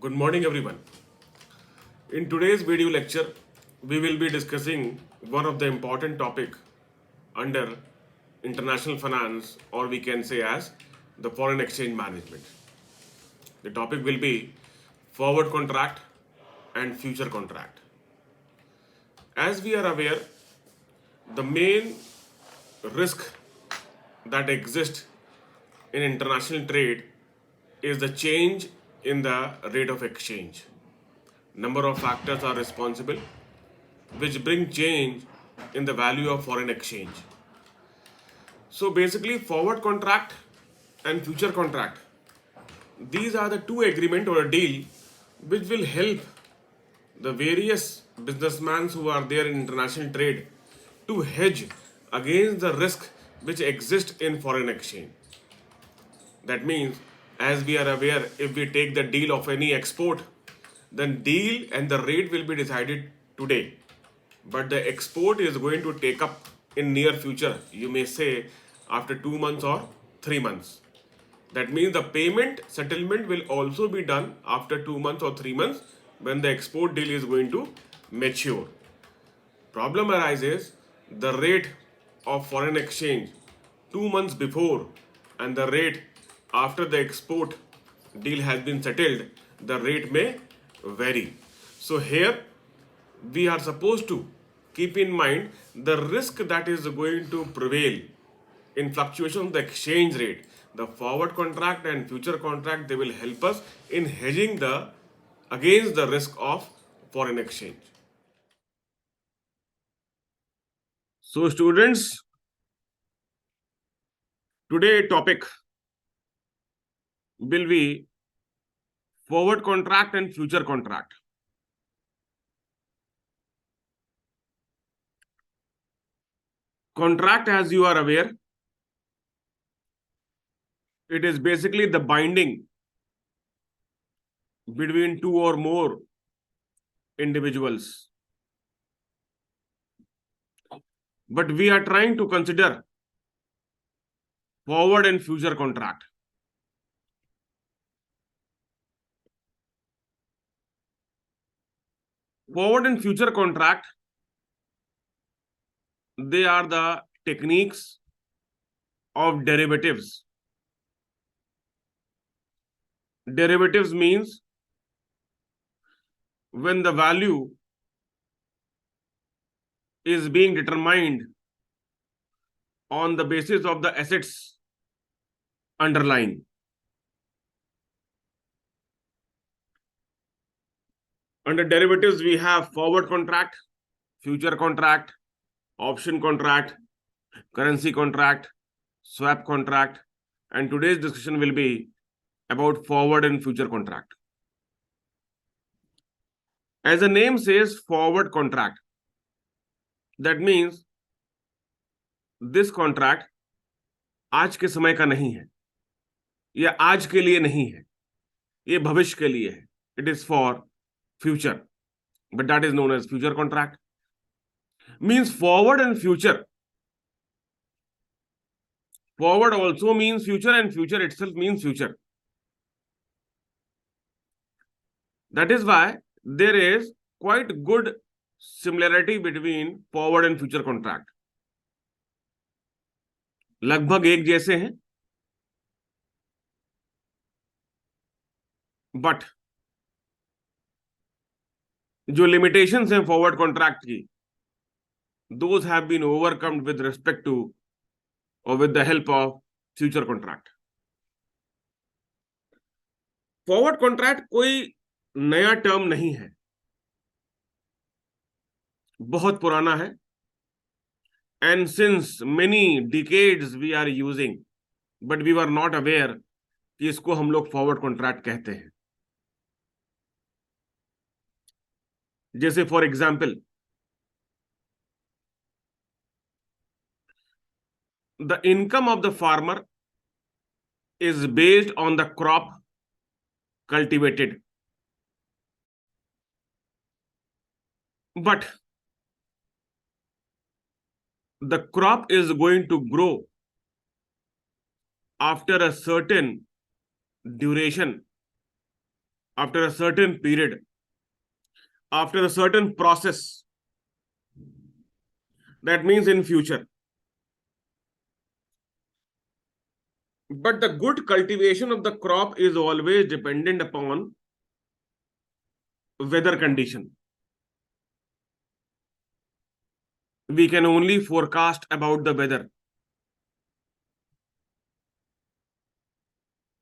Good morning, everyone. In today's video lecture, we will be discussing one of the important topic under international finance, or we can say as the foreign exchange management. The topic will be forward contract and future contract. As we are aware, the main risk that exists in international trade is the change in the rate of exchange. Number of factors are responsible which bring change in the value of foreign exchange. So basically, forward contract and future contract, these are the two agreement or a deal which will help the various businessmen who are there in international trade to hedge against the risk which exists in foreign exchange. That means, as we are aware, if we take the deal of any export, then deal and the rate will be decided today, but the export is going to take up in near future, you may say after 2 months or 3 months. That means the payment settlement will also be done after 2 months or 3 months when the export deal is going to mature. Problem arises, the rate of foreign exchange 2 months before and the rate after the export deal has been settled, the rate may vary. So here we are supposed to keep in mind the risk that is going to prevail in fluctuation of the exchange rate. The forward contract and future contract, they will help us in hedging the against the risk of foreign exchange. So students, today topic will be forward contract and future contract. Contract, as you are aware, it is basically the binding between two or more individuals. But we are trying to consider forward and future contract. Forward and future contract, they are the techniques of derivatives. Derivatives means when the value is being determined on the basis of the assets underlying. Under derivatives, we have forward contract, future contract, option contract, currency contract, swap contract, and today's discussion will be about forward and future contract. As the name says, forward contract, that means this contract आज के समय का नहीं है, ये आज के लिए नहीं है, ये भविष्य के लिए है. It is for future, but that is known as future contract. Means forward and future. Forward also means future and future itself means future. That is why there is quite good similarity between forward and future contract. लगभग एक जैसे हैं, but जो limitations हैं forward contract की, those have been overcome with respect to or with the help of future contract. Forward contract कोई नया term नहीं है, बहुत पुराना है, and since many decades we are using, but we were not aware कि इसको हम लोग फॉरवर्ड कॉन्ट्रैक्ट कहते हैं. जैसे for example, the income of the farmer is based on the crop cultivated, but the crop is going to grow after a certain duration, after a certain period, after a certain process. That means in future. But the good cultivation of the crop is always dependent upon weather condition. We can only forecast about the weather.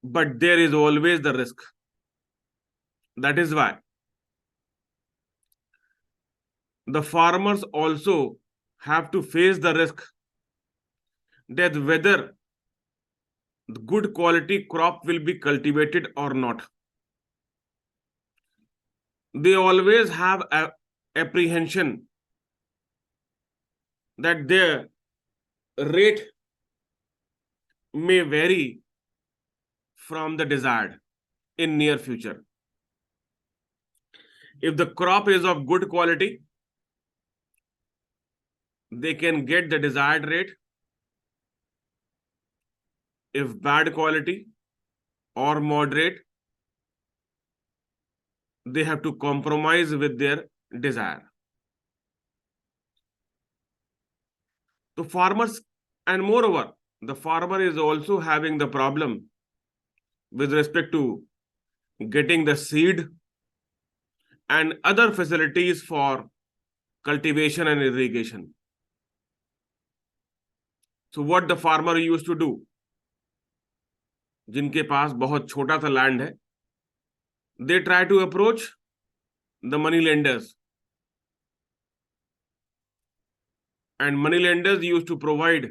But there is always the risk. That is why the farmers also have to face the risk that whether the good quality crop will be cultivated or not. They always have a apprehension that their rate may vary from the desired in near future. If the crop is of good quality, they can get the desired rate. If bad quality or moderate, they have to compromise with their desire. So farmers, and moreover, the farmer is also having the problem with respect to getting the seed and other facilities for cultivation and irrigation. So what the farmer used to do, जिनके पास बहुत छोटा सा land है, they try to approach the money lenders, and money lenders used to provide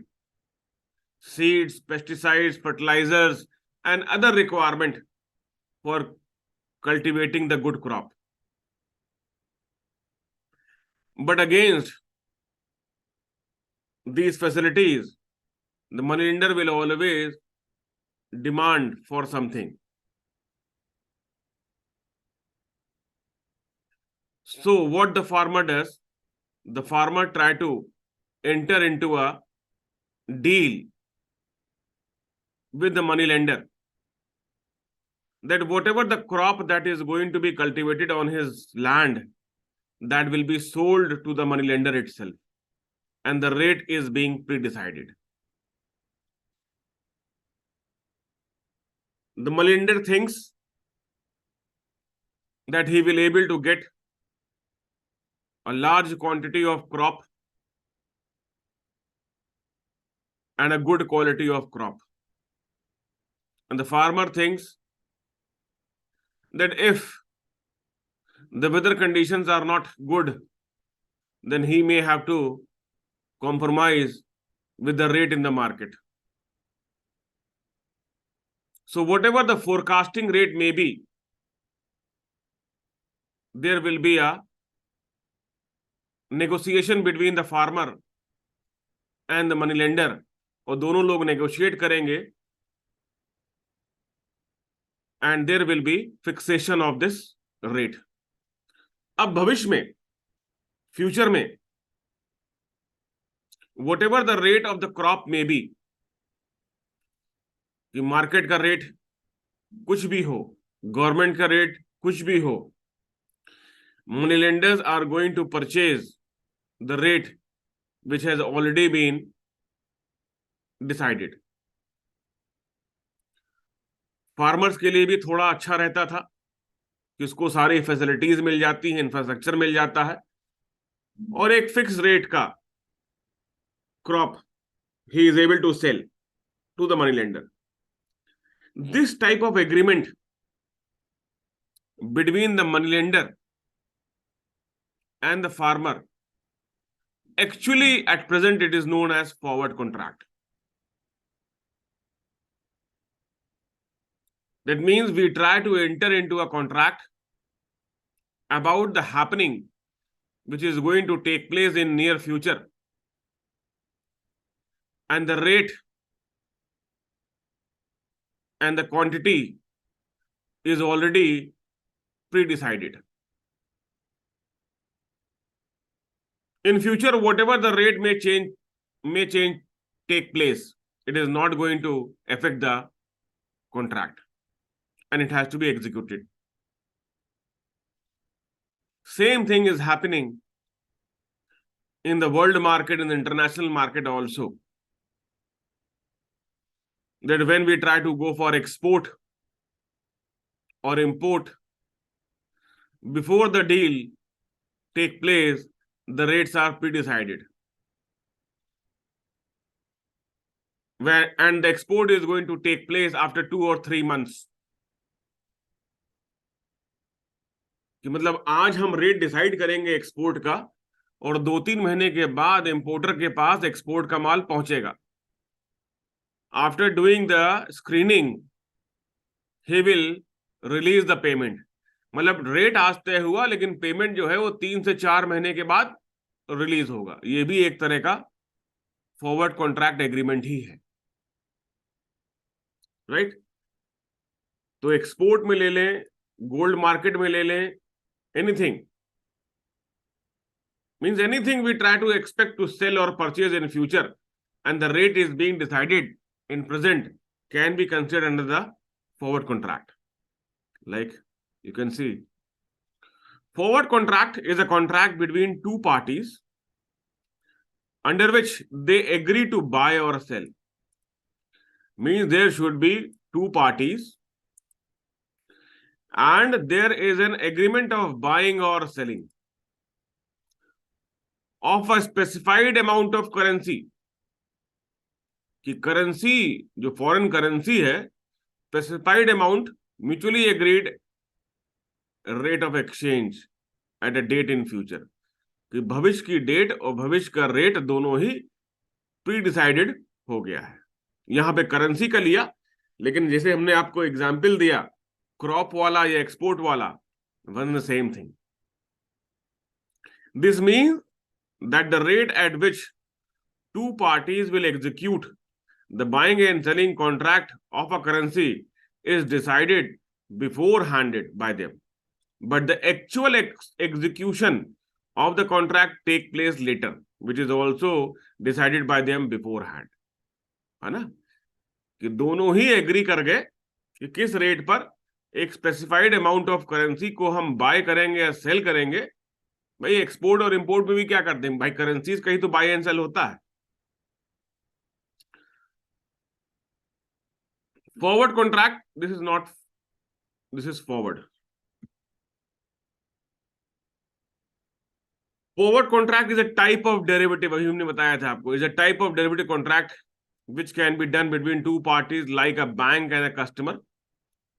seeds, pesticides, fertilizers, and other requirement for cultivating the good crop. But against these facilities, the money lender will always demand for something. So what the farmer does, the farmer try to enter into a deal with the money lender that whatever the crop that is going to be cultivated on his land, that will be sold to the money lender itself, and the rate is being pre-decided. The money lender thinks that he will able to get a large quantity of crop and a good quality of crop. And the farmer thinks that if the weather conditions are not good, then he may have to compromise with the rate in the market. So whatever the forecasting rate may be, there will be a negotiation between the farmer and the money lender, और दोनों लोग negotiate करेंगे, and there will be fixation of this rate. अब भविष्य में, future में, whatever the rate of the crop may be, कि market का रेट कुछ भी हो, गवर्नमेंट का रेट कुछ भी हो, money lenders are going to purchase the rate which has already been decided. Farmers के लिए भी थोड़ा अच्छा रहता था कि उसको सारी फैसिलिटीज मिल जाती हैं, इंफ्रास्ट्रक्चर मिल जाता है, और एक फिक्स रेट का crop he is able to sell to the money lender. This type of agreement between the money lender and the farmer, actually at present it is known as forward contract. That means we try to enter into a contract about the happening which is going to take place in near future, and the rate and the quantity is already pre-decided. In future, whatever the rate may change, take place, it is not going to affect the contract, and it has to be executed. Same thing is happening in the world market, in the international market also. That when we try to go for export or import, before the deal take place, the rates are pre-decided. And the export is going to take place after 2 or 3 months. कि मतलब आज हम rate decide करेंगे export का और 2-3 महीने के बाद इंपोर्टर के पास एक्सपोर्ट का माल पहुंचेगा. After doing the screening he will release the payment. मतलब रेट आज तय हुआ लेकिन पेमेंट जो है वो 3 से 4 महीने के बाद रिलीज होगा. ये भी एक तरह का फॉरवर्ड कॉन्ट्रैक्ट एग्रीमेंट ही है, राइट? तो एक्सपोर्ट में ले लें, गोल्ड मार्केट में ले लें, anything means anything we try to expect to sell or purchase in future and the rate is being decided in present can be considered under the forward contract. Like you can see, forward contract is a contract between two parties under which they agree to buy or sell. Means there should be two parties and there is an agreement of buying or selling of a specified amount of currency. कि currency जो foreign currency है, specified amount, mutually agreed rate of exchange at a date in future. कि भविष्य की date और भविष्य का rate दोनों ही प्री डिसाइडेड हो गया है. यहां पे करेंसी का लिया, लेकिन जैसे हमने आपको एग्जाम्पल दिया क्रॉप वाला या एक्सपोर्ट वाला, one the same thing. This means that the rate at which two parties will execute the buying and selling contract of a currency is decided beforehand by them, but the actual execution of the contract take place later, which is also decided by them beforehand. है ना? कि दोनों ही agree कर गए कि किस rate पर एक स्पेसिफाइड अमाउंट ऑफ करेंसी को हम बाय करेंगे या सेल करेंगे. भाई एक्सपोर्ट और इंपोर्ट में भी क्या करते हैं भाई, करेंसीज कहीं तो बाय एंड सेल होता है. Forward contract, this is not, this is forward. Forward contract is a type of derivative, अभी हमने बताया था आपको, is a type of derivative contract which can be done between two parties like a bank and a customer,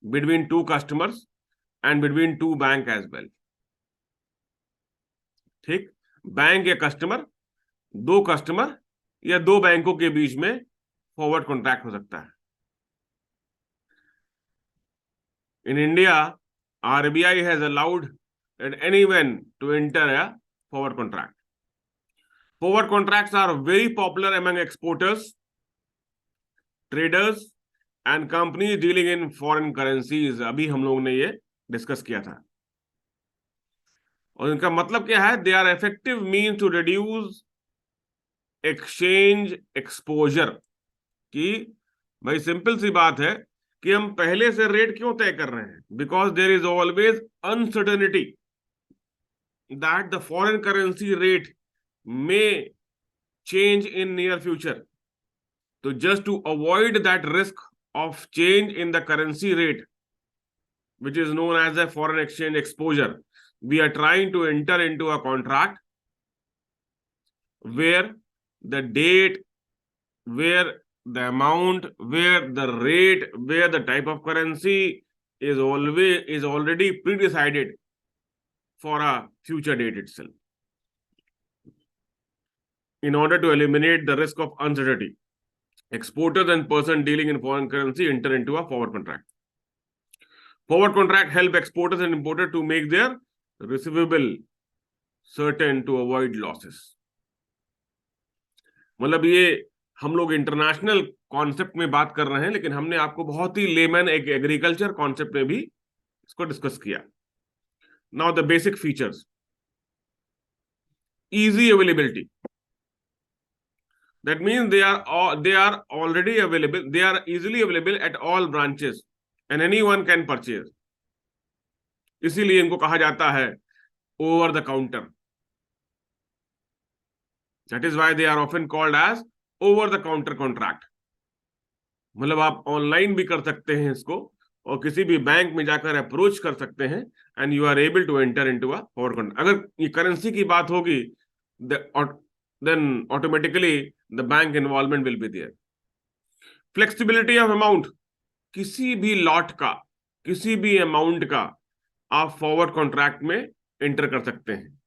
between two customers and between two bank as well. ठीक, bank या customer, दो customer या दो बैंकों के बीच में forward contract हो सकता है. In India RBI has allowed anyone to enter a forward contract. Forward contracts are very popular among exporters, traders and companies dealing in foreign currencies. अभी हम लोगों ने ये डिस्कस किया था. और इनका मतलब क्या है? They are effective means to reduce exchange exposure. कि भाई सिंपल सी बात है कि हम पहले से रेट क्यों तय कर रहे हैं? Because there is always uncertainty that the foreign currency rate may change in near future. तो just to avoid that risk of change in the currency rate which is known as a foreign exchange exposure, we are trying to enter into a contract where the date, where the amount, where the rate, where the type of currency is already pre-decided for a future date itself, in order to eliminate the risk of uncertainty. Exporters and person dealing in foreign currency enter into a forward contract. Forward contract help exporters and importers to make their receivable certain to avoid losses. मतलब ये हम लोग international concept में बात कर रहे हैं, लेकिन हमने आपको बहुत ही लेमन एक एग्रीकल्चर कॉन्सेप्ट में भी इसको डिस्कस किया. Now the basic features. easy availability. That means they are already available, they are easily available at all branches and anyone can purchase. इसीलिए इनको कहा जाता है over the counter. That is why they are often called as over the counter contract. मतलब आप online भी कर सकते हैं इसको और किसी भी बैंक में जाकर अप्रोच कर सकते हैं and you are able to enter into a forward contract. अगर ये करेंसी की बात होगी then automatically the bank involvement will be there. Flexibility of amount, किसी भी लॉट का, किसी भी अमाउंट का आप फॉरवर्ड कॉन्ट्रैक्ट में एंटर कर सकते हैं.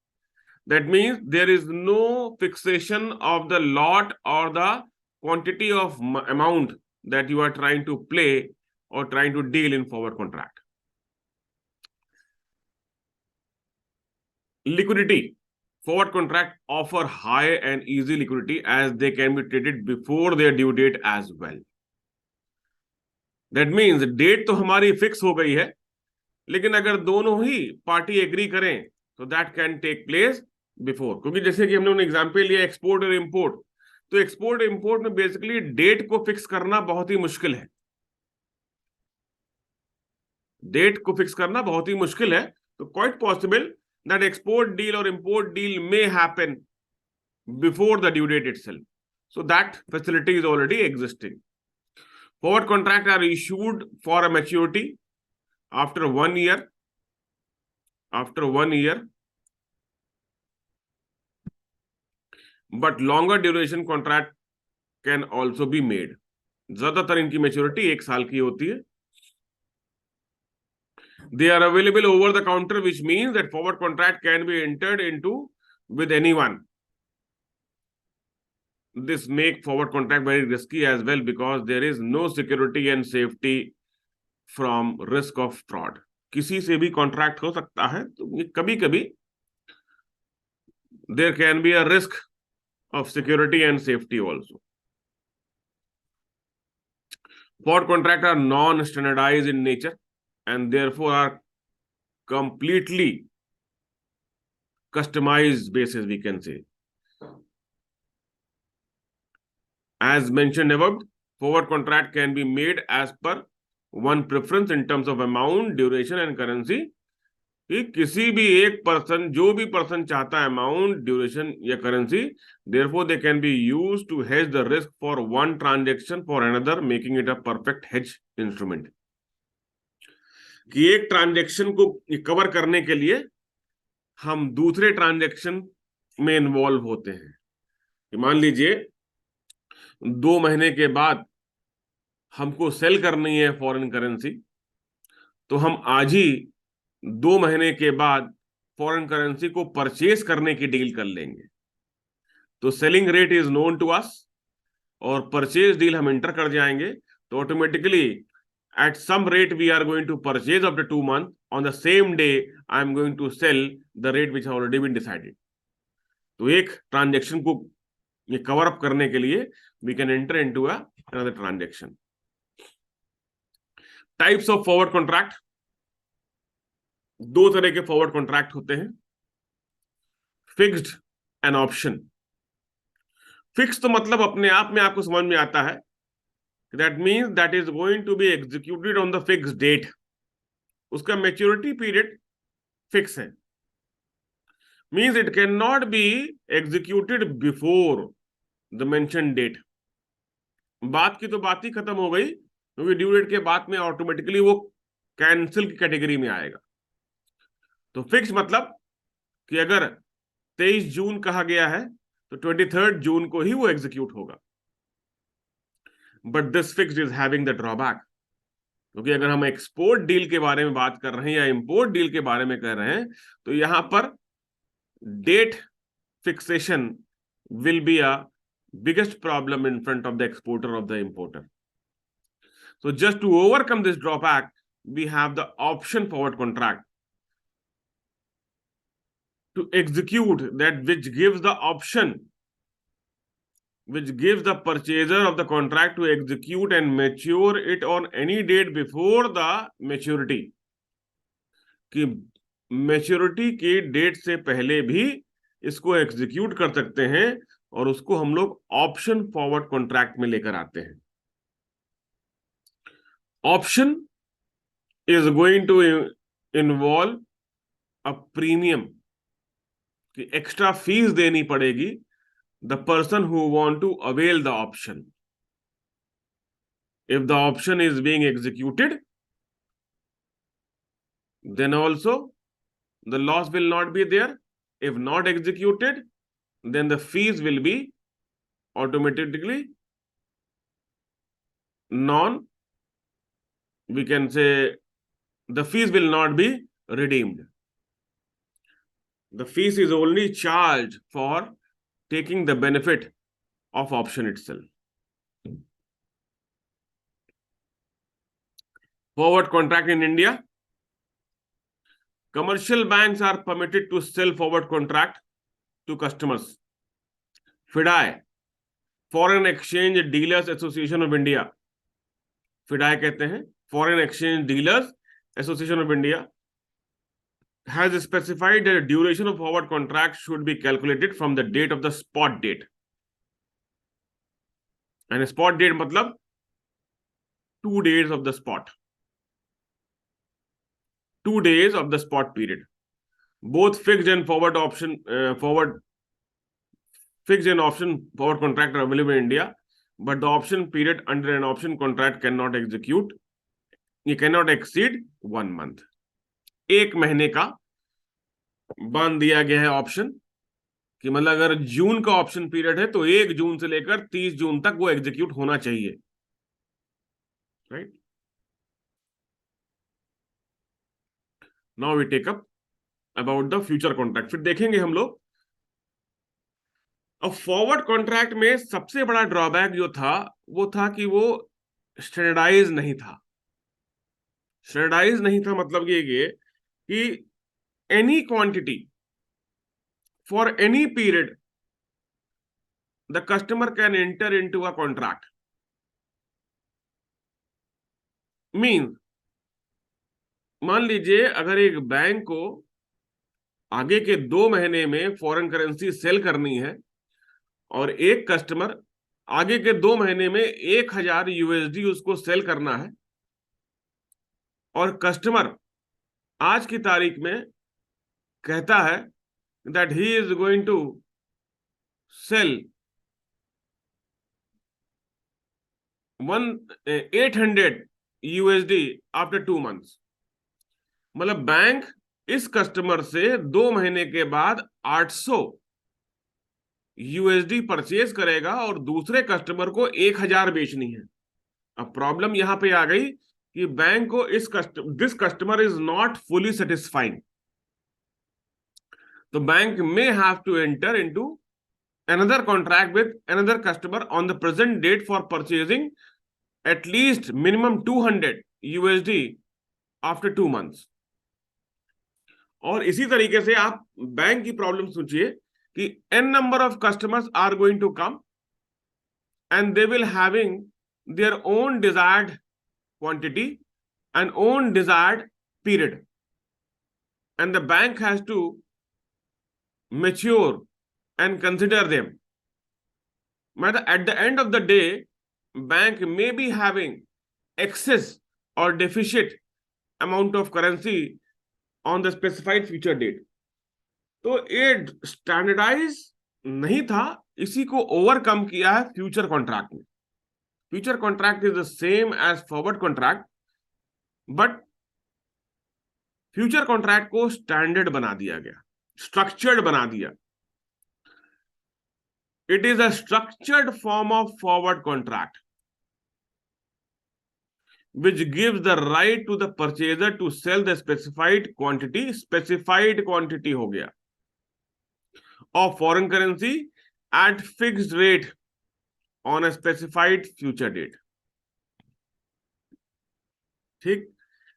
That means there is no fixation of the lot or the quantity of amount that you are trying to play or trying to deal in forward contract. Liquidity. Forward contract offer high and easy liquidity as they can be traded before their due date as well. That means date तो हमारी fix हो गई है, लेकिन अगर दोनों ही party agree करें तो that can take place before. क्योंकि जैसे कि हमने एग्जाम्पल लिया एक्सपोर्ट और इंपोर्ट, तो एक्सपोर्ट इंपोर्ट में बेसिकली डेट को फिक्स करना बहुत ही मुश्किल है. डेट को फिक्स करना बहुत ही मुश्किल है. तो quite possible that export deal or import deal may happen before the due date itself. So that facility is already existing. Forward contract are issued for a maturity after 1 year. After 1 year, but longer duration contract can also be made. ज्यादातर इनकी maturity 1 साल की होती है. They are available over the counter, which means that forward contract can be entered into with anyone. This make forward contract very risky as well because there is no security and safety from risk of fraud. किसी से भी contract हो सकता है, तो कभी कभी there can be a risk of security and safety also. Forward contract are non-standardized in nature and therefore are completely customized basis, we can say. As mentioned above, forward contract can be made as per one preference in terms of amount, duration and currency. कि किसी भी एक person, जो भी person चाहता है amount, duration या currency, therefore they can be used to hedge the risk for one transaction for another, making it a perfect hedge instrument. कि एक ट्रांजेक्शन को कवर करने के लिए हम दूसरे ट्रांजेक्शन में इन्वॉल्व होते हैं. मान लीजिए 2 महीने के बाद हमको सेल करनी है फॉरेन करेंसी, तो हम आज ही 2 महीने के बाद फॉरेन करेंसी को परचेज करने की डील कर लेंगे. तो selling rate is known to us और परचेज डील हम एंटर कर जाएंगे, तो automatically at some rate we are going to purchase after 2 months. On the same day I am going to sell the rate which has already been decided. तो एक transaction को ये cover up करने के लिए we can enter into another transaction. Types of forward contract. 2 तरह के forward contract होते हैं, फिक्स्ड एंड ऑप्शन. फिक्स तो मतलब अपने आप में आपको समझ में आता है, that means that is going to be executed on the fixed date. उसका मैच्योरिटी पीरियड फिक्स है. Means it cannot be executed before the mentioned date. बात की तो बात ही खत्म हो गई, क्योंकि ड्यू डेट के बाद में ऑटोमेटिकली वो कैंसिल की कैटेगरी में आएगा. तो फिक्स मतलब कि अगर 23 जून कहा गया है तो 23 जून को ही वो एग्जीक्यूट होगा. But this fixed is having the drawback, क्योंकि अगर हम एक्सपोर्ट डील के बारे में बात कर रहे हैं या इंपोर्ट डील के बारे में कर रहे हैं, तो यहां पर date fixation will be a biggest problem in front of the exporter of the importer. So just to overcome this drawback we have the option forward contract to execute that, which gives the option, which gives the purchaser of the contract to execute and mature it on any date before the maturity. कि maturity की date से पहले भी इसको execute कर सकते हैं और उसको हम लोग ऑप्शन फॉरवर्ड कॉन्ट्रैक्ट में लेकर आते हैं. Option is going to involve a premium कि एक्स्ट्रा फीस देनी पड़ेगी the person who want to avail the option. If the option is being executed, then also the loss will not be there. If not executed, then the fees will be automatically we can say the fees will not be redeemed. The fees is only charged for taking the benefit of option itself. Forward contract in India. Commercial banks are permitted to sell forward contract to customers. FIDI, Foreign Exchange Dealers Association of India. FIDI कहते हैं Foreign Exchange Dealers Association of India has specified that the duration of forward contract should be calculated from the date of the spot date. And spot date मतलब 2 days of the spot. 2 days of the spot period. Both fixed and forward option fixed and option forward contract are available in India, but the option period under an option contract cannot execute. You cannot exceed 1 month. 1 महीने का बांध दिया गया है option कि मतलब अगर जून का ऑप्शन पीरियड है तो 1 जून से लेकर 30 जून तक वो एग्जीक्यूट होना चाहिए. Right. Now we take up about the future contract. फिर देखेंगे हम लोग. अब फॉरवर्ड कॉन्ट्रैक्ट में सबसे बड़ा ड्रॉबैक जो था वो था कि वो स्टैंडर्डाइज नहीं था. स्टैंडर्डाइज नहीं था मतलब ये कि any quantity for any period the customer can enter into a contract. Mean मान लीजिए अगर एक बैंक को आगे के 2 महीने में फॉरेन करेंसी सेल करनी है और एक कस्टमर आगे के 2 महीने में 1000 यूएसडी उसको सेल करना है और कस्टमर आज की तारीख में कहता है that he is going to sell 800 USD after 2 months. मतलब बैंक इस कस्टमर से 2 महीने के बाद 800 यूएसडी परचेज करेगा और दूसरे कस्टमर को 1000 बेचनी है. अब प्रॉब्लम यहां पे आ गई कि बैंक को this customer is not fully satisfying. तो bank may have to enter into another contract with another customer on the present date for purchasing at least minimum 200 USD after 2 months. और इसी तरीके से आप बैंक की problem सोचिए कि n number of customers are going to come and they will having their own desired quantity and own desired period, and the bank has to mature and consider them. At the end of the day, bank may be having excess or deficit amount of currency on the specified future date. तो ये standardise नहीं था, इसी को overcome किया है future contract में. Future contract is the same as forward contract, but future contract को स्टैंडर्ड बना दिया गया, स्ट्रक्चर्ड बना दिया. It is a structured form of forward contract which gives the right to the purchaser to sell the specified quantity हो गया of foreign currency at fixed rate on a specified future date. ठीक.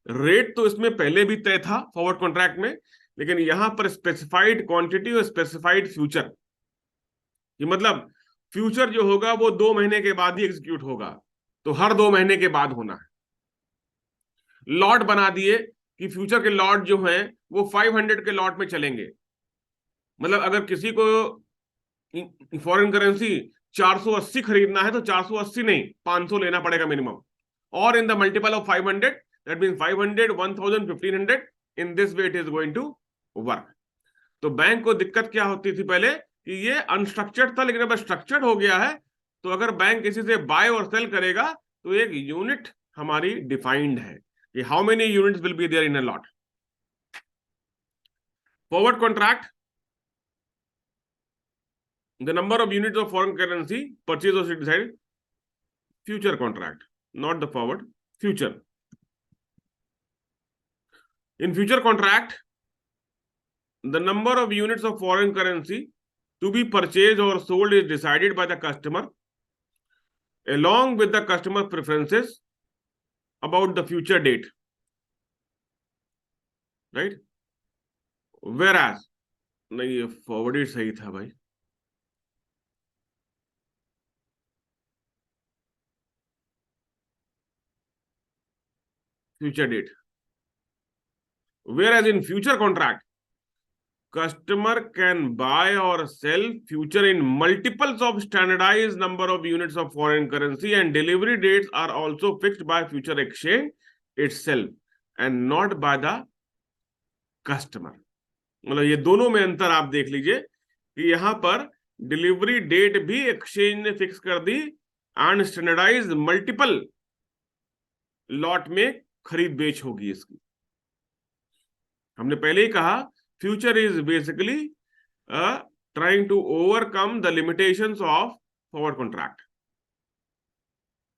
Rate तो इसमें पहले भी तय था forward contract में, लेकिन यहां पर स्पेसिफाइड क्वांटिटी और स्पेसिफाइड फ्यूचर. ये मतलब फ्यूचर जो होगा वो 2 महीने के बाद ही एग्जीक्यूट होगा, तो हर 2 महीने के बाद होना है. लॉट बना दिए कि फ्यूचर के लॉट जो हैं वो 500 के लॉट में चलेंगे. मतलब अगर किसी को फॉरेन करेंसी 480 खरीदना है तो 480 नहीं 500 लेना पड़ेगा मिनिमम, और in the multiple of 500, that means 500, 1000, 1500. In this way it is going to work. तो बैंक को दिक्कत क्या होती थी पहले कि ये अनस्ट्रक्चर्ड था, लेकिन अब स्ट्रक्चर्ड हो गया है। तो अगर बैंक किसी से बाय और सेल करेगा तो एक यूनिट हमारी डिफाइंड है कि how many units will be there in a lot. Forward contract, the number of units of foreign currency purchase or decided. Future contract, not the forward, future. In future contract, the number of units of foreign currency to be purchased or sold is decided by the customer along with the customer preferences about the future date, right? Whereas नहीं, ये forwarded सही था भाई, future date. Whereas in future contract, customer can buy or sell future in multiples of standardized number of units of foreign currency, and delivery dates are also fixed by future exchange itself and not by the customer. मतलब ये दोनों में अंतर आप देख लीजिए कि यहां पर डिलीवरी डेट भी एक्सचेंज ने फिक्स कर दी एंड स्टैंडर्डाइज्ड मल्टीपल लॉट में खरीद बेच होगी इसकी। हमने पहले ही कहा future is basically trying to overcome the limitations of forward contract.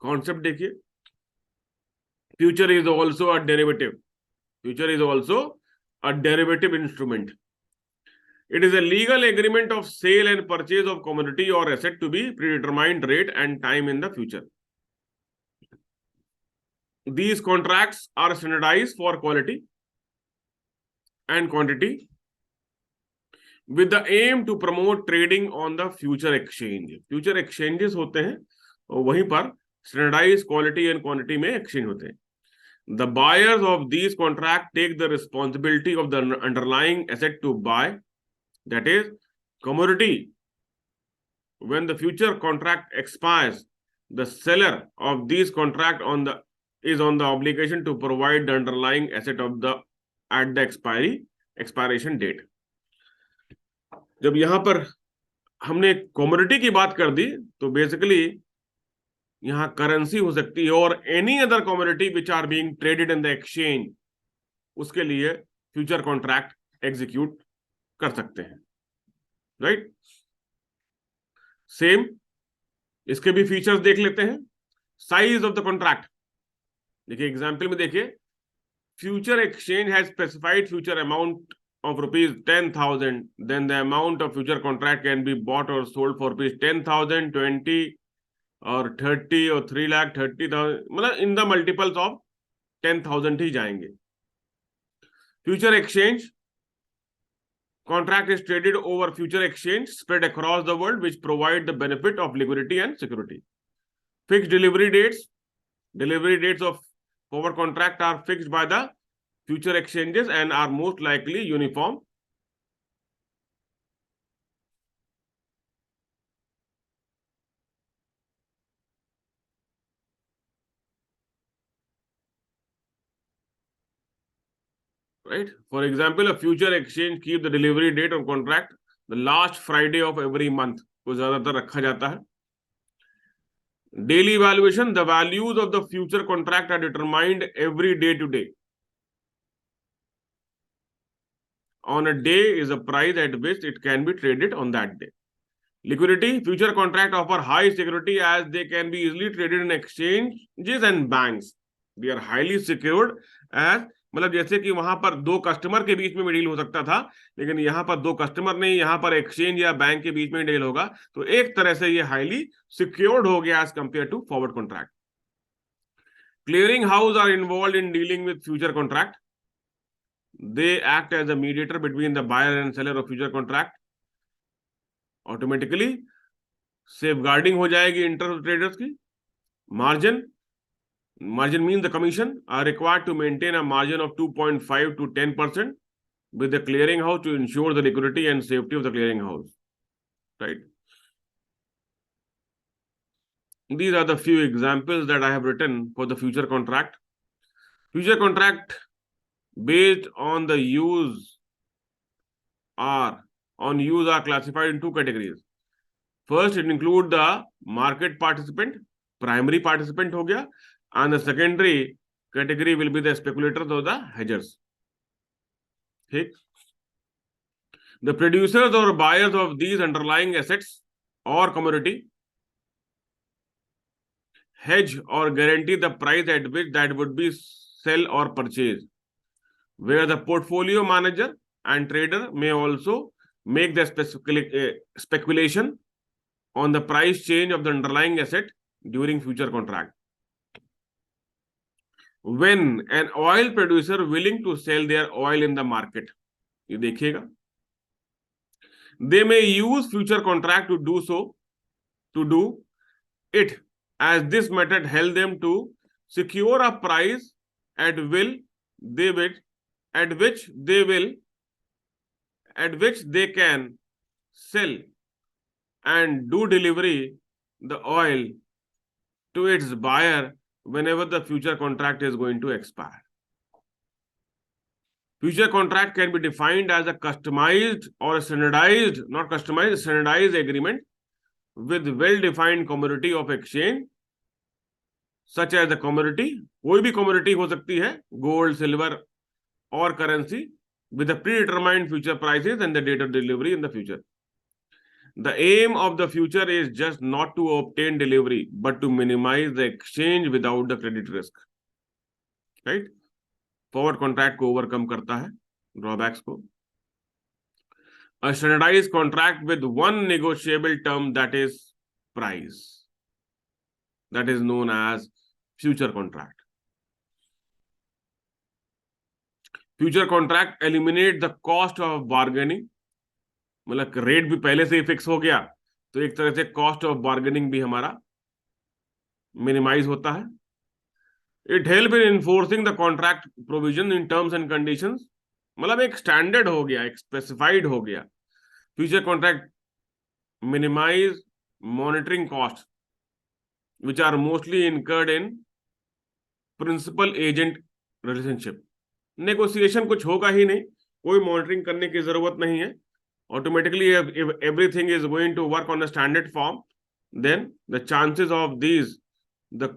Concept देखिए, future is also a derivative. Future is also a derivative instrument. It is a legal agreement of sale and purchase of commodity or asset to be predetermined rate and time in the future. These contracts are standardized for quality and quantity with the aim to promote trading on the future exchange. Future exchanges होते हैं और वहीं पर standardized quality and quantity में exchange होते हैं. The buyers of these contracts take the responsibility of the underlying asset to buy, that is commodity. When the future contract expires, the seller of these contract is on the obligation to provide the underlying asset of the at the expiration date. जब यहां पर हमने commodity की बात कर दी तो basically यहां currency हो सकती है और any other commodity which are being traded in the exchange, उसके लिए फ्यूचर कॉन्ट्रैक्ट एग्जीक्यूट कर सकते हैं, राइट? सेम इसके भी फीचर्स देख लेते हैं. साइज ऑफ द कॉन्ट्रैक्ट देखिए, एग्जाम्पल में देखिए, future exchange has specified future amount of rupees 10,000, then the amount of future contract can be bought or sold for rupees 10,000, 20 or 30 or 3,30,000, मतलब in the multiples of 10,000 ही जाएंगे. Future exchange contract is traded over future exchange spread across the world, which provide the benefit of liquidity and security. Fixed delivery dates of forward contract are fixed by the future exchanges and are most likely uniform. Right? For example, a future exchange keep the delivery date of contract the last Friday of every month को ज्यादातर रखा जाता है. Daily valuation, the values of the future contract are determined every day to day. On a day is a price at which it can be traded on that day. Liquidity, future contract offer high security as they can be easily traded in exchanges and banks. They are highly secured as, मतलब जैसे कि वहां पर दो customer के बीच में deal हो सकता था, लेकिन यहाँ पर दो कस्टमर नहीं, यहाँ पर एक्सचेंज या बैंक के बीच में डील होगा, तो एक तरह से ये हाईली सिक्योर्ड हो गया as compare to forward contract. Clearing house are involve in dealing with future contract. They act as a mediator between the buyer and seller of future contract. Automatically safeguarding हो जाएगी interest traders की. Margin means the commission are required to maintain a margin of 2.5 to 10% with the clearing house to ensure the liquidity and safety of the clearing house. Right? These are the few examples that I have written for the future contract. Future contract based on the use are on use are classified in two categories. First, it include the market participant, primary participant हो गया, and the secondary category will be the speculators or the hedgers. ठीक? The producers or buyers of these underlying assets or commodity hedge or guarantee the price at which that would be sell or purchase, where the portfolio manager and trader may also make the speculation on the price change of the underlying asset during future contract. When an oil producer willing to sell their oil in the market, ये देखिएगा, they may use future contract to do it, as this method help them to secure a price at which they can sell and do delivery the oil to its buyer whenever the future contract is going to expire. Future contract can be defined as a customized or standardized, not customized, standardized agreement with well-defined commodity of exchange, such as the commodity, कोई भी commodity हो सकती है, gold, silver or currency, with the predetermined future prices and the date of delivery in the future. The aim of the future is just not to obtain delivery, but to minimize the exchange without the credit risk. Right? Forward contract को overcome करता है drawbacks को. A standardized contract with one negotiable term, that is price, that is known as future contract. Future contract eliminate the cost of bargaining. मतलब rate भी पहले से ही fix हो गया, तो एक तरह से कॉस्ट ऑफ बार्गेनिंग भी हमारा मिनिमाइज होता है. It help in enforcing the contract provision in terms and conditions. मतलब एक स्टैंडर्ड हो गया, एक स्पेसिफाइड हो गया. Future contract minimise monitoring cost which are mostly incurred in principal agent relationship. Negotiation कुछ होगा ही नहीं, कोई मॉनिटरिंग करने की जरूरत नहीं है. Automatically, if everything is going to work on a standard form, then the chances of these, the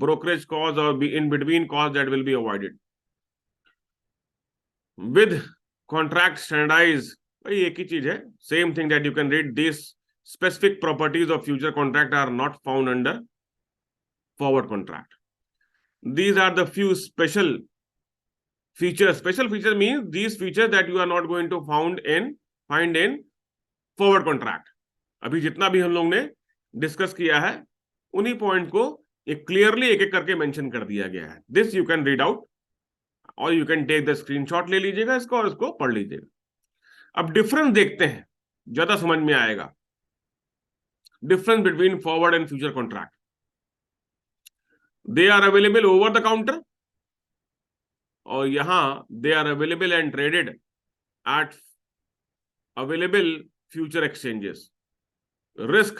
brokerage costs or in between costs, that will be avoided. With contract standardized, एक ही चीज है, same thing that you can read. These specific properties of future contract are not found under forward contract. These are the few special features. Special features means these features that you are not going to find in forward contract. अभी जितना भी हम लोग ने discuss किया है, उन्हीं point को एक क्लियरली एक एक करके मेंशन कर दिया गया है. This you can read out or you can take the screenshot, ले लीजिएगा इसको और इसको पढ़ लीजिएगा. अब डिफरेंस देखते हैं, ज्यादा समझ में आएगा. Difference between forward and future contract. They are available over the counter, और यहां they are available and traded at available future exchanges. Risk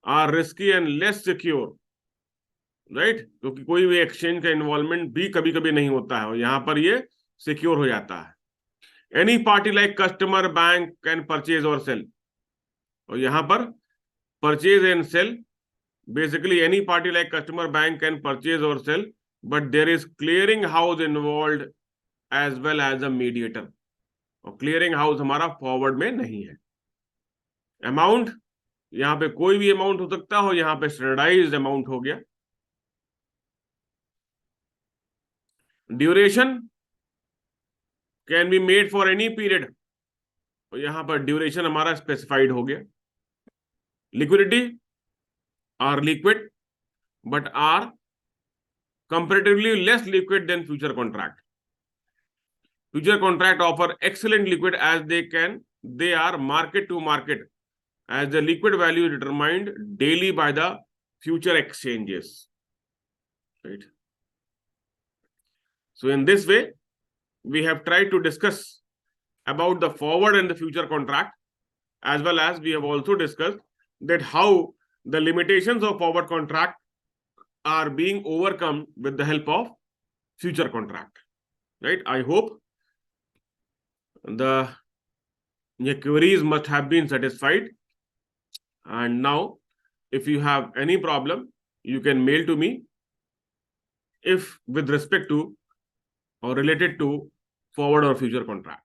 are risky and less secure, right, क्योंकि कोई भी एक्सचेंज का इन्वॉल्वमेंट भी कभी कभी नहीं होता है, और यहां पर ये सिक्योर हो जाता है. Any party like customer, bank can purchase or sell, और यहां पर purchase and sell, basically any party like customer, bank can purchase or sell, but there is clearing house involved as well as a mediator. और clearing house हमारा forward में नहीं है. Amount, यहां पे कोई भी अमाउंट हो सकता हो, यहां पे स्टैंडर्डाइज्ड अमाउंट हो गया. Duration can be made for any period, और यहां पर ड्यूरेशन हमारा स्पेसिफाइड हो गया. Liquidity are liquid but are comparatively less liquid than future contract. Future contract offer excellent liquid as they are market to market, as the liquid value is determined daily by the future exchanges, right? So in this way we have tried to discuss about the forward and the future contract, as well as we have also discussed that how the limitations of forward contract are being overcome with the help of future contract, right? I hope your queries must have been satisfied. And now, if you have any problem, you can mail to me if with respect to or related to forward or future contract.